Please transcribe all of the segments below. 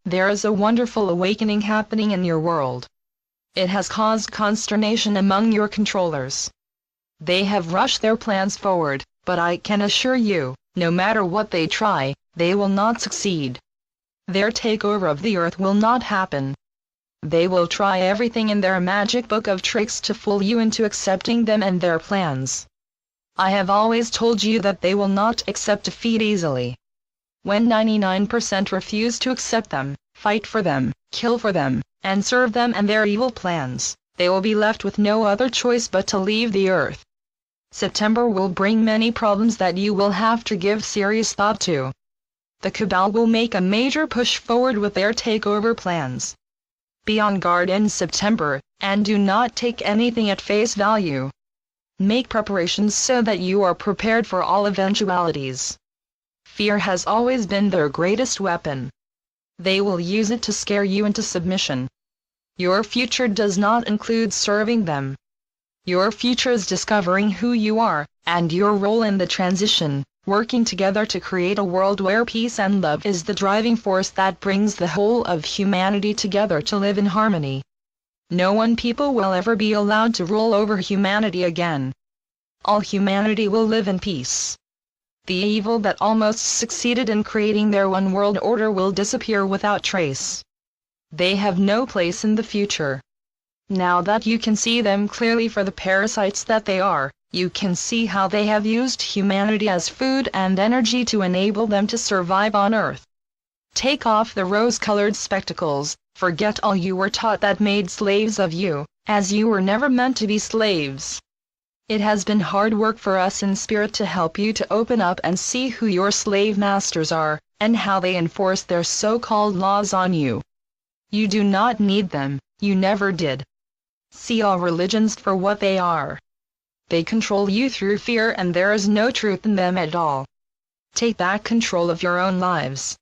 There is a wonderful awakening happening in your world. It has caused consternation among your controllers. They have rushed their plans forward, but I can assure you, no matter what they try, they will not succeed. Their takeover of the earth will not happen. They will try everything in their magic book of tricks to fool you into accepting them and their plans. I have always told you that they will not accept defeat easily. When 99% refuse to accept them, fight for them, kill for them, and serve them and their evil plans, they will be left with no other choice but to leave the earth. September will bring many problems that you will have to give serious thought to. The Cabal will make a major push forward with their takeover plans. Be on guard in September, and do not take anything at face value. Make preparations so that you are prepared for all eventualities. Fear has always been their greatest weapon. They will use it to scare you into submission. Your future does not include serving them. Your future is discovering who you are, and your role in the transition, working together to create a world where peace and love is the driving force that brings the whole of humanity together to live in harmony. No one people will ever be allowed to rule over humanity again. All humanity will live in peace. The evil that almost succeeded in creating their one world order will disappear without trace. They have no place in the future. Now that you can see them clearly for the parasites that they are, you can see how they have used humanity as food and energy to enable them to survive on Earth. Take off the rose-colored spectacles, forget all you were taught that made slaves of you, as you were never meant to be slaves. It has been hard work for us in spirit to help you to open up and see who your slave masters are, and how they enforce their so-called laws on you. You do not need them, you never did. See all religions for what they are. They control you through fear, and there is no truth in them at all. Take back control of your own lives.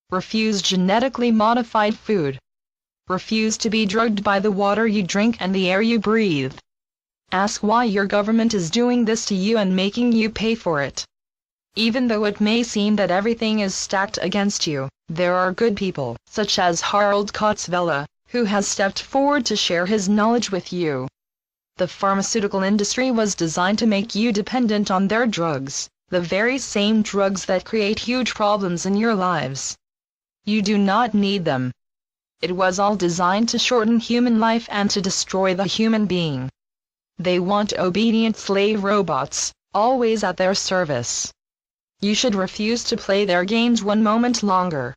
Refuse genetically modified food. Refuse to be drugged by the water you drink and the air you breathe. Ask why your government is doing this to you and making you pay for it. Even though it may seem that everything is stacked against you, there are good people, such as Harold Kotzvela, who has stepped forward to share his knowledge with you. The pharmaceutical industry was designed to make you dependent on their drugs, the very same drugs that create huge problems in your lives. You do not need them. It was all designed to shorten human life and to destroy the human being. They want obedient slave robots, always at their service. You should refuse to play their games one moment longer.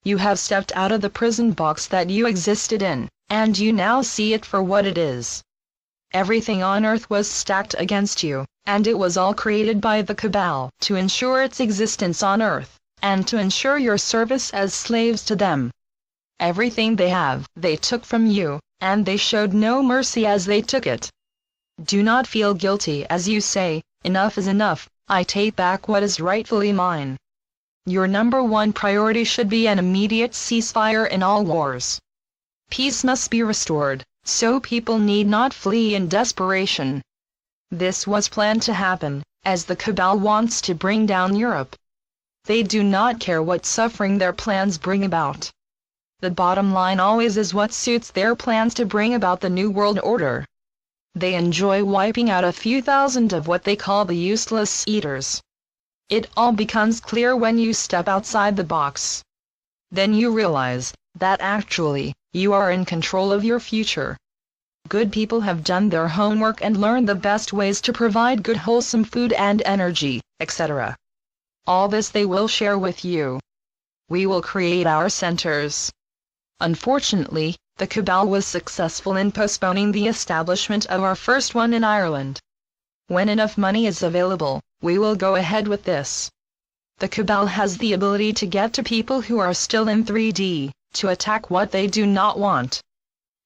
You have stepped out of the prison box that you existed in, and you now see it for what it is. Everything on Earth was stacked against you, and it was all created by the Cabal to ensure its existence on Earth, and to ensure your service as slaves to them. Everything they have, they took from you, and they showed no mercy as they took it. Do not feel guilty as you say, "Enough is enough, I take back what is rightfully mine." Your number one priority should be an immediate ceasefire in all wars. Peace must be restored, so people need not flee in desperation. This was planned to happen, as the Cabal wants to bring down Europe. They do not care what suffering their plans bring about. The bottom line always is what suits their plans to bring about the New World Order. They enjoy wiping out a few thousand of what they call the useless eaters. It all becomes clear when you step outside the box. Then you realize that actually, you are in control of your future. Good people have done their homework and learned the best ways to provide good wholesome food and energy, etc. All this they will share with you. We will create our centers. Unfortunately, the Cabal was successful in postponing the establishment of our first one in Ireland. When enough money is available, we will go ahead with this. The Cabal has the ability to get to people who are still in 3D, to attack what they do not want.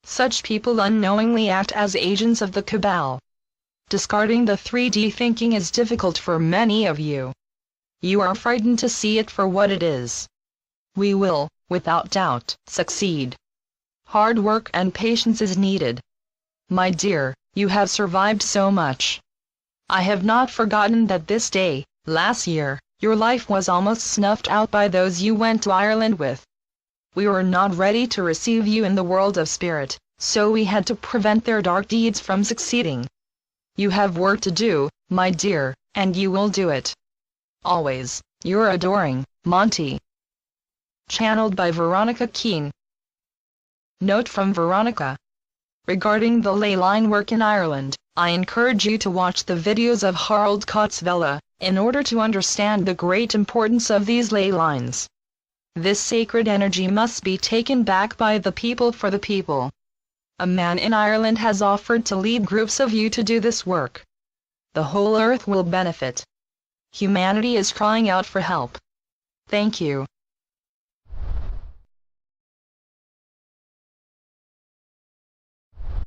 Such people unknowingly act as agents of the Cabal. Discarding the 3D thinking is difficult for many of you. You are frightened to see it for what it is. We will, without doubt, succeed. Hard work and patience is needed. My dear, you have survived so much. I have not forgotten that this day, last year, your life was almost snuffed out by those you went to Ireland with. We were not ready to receive you in the world of spirit, so we had to prevent their dark deeds from succeeding. You have work to do, my dear, and you will do it. Always, your adoring, Monty. Channeled by Veronica Keane. Note from Veronica. Regarding the ley line work in Ireland, I encourage you to watch the videos of Harold Kotzvela, in order to understand the great importance of these ley lines. This sacred energy must be taken back by the people for the people. A man in Ireland has offered to lead groups of you to do this work. The whole earth will benefit. Humanity is crying out for help. Thank you.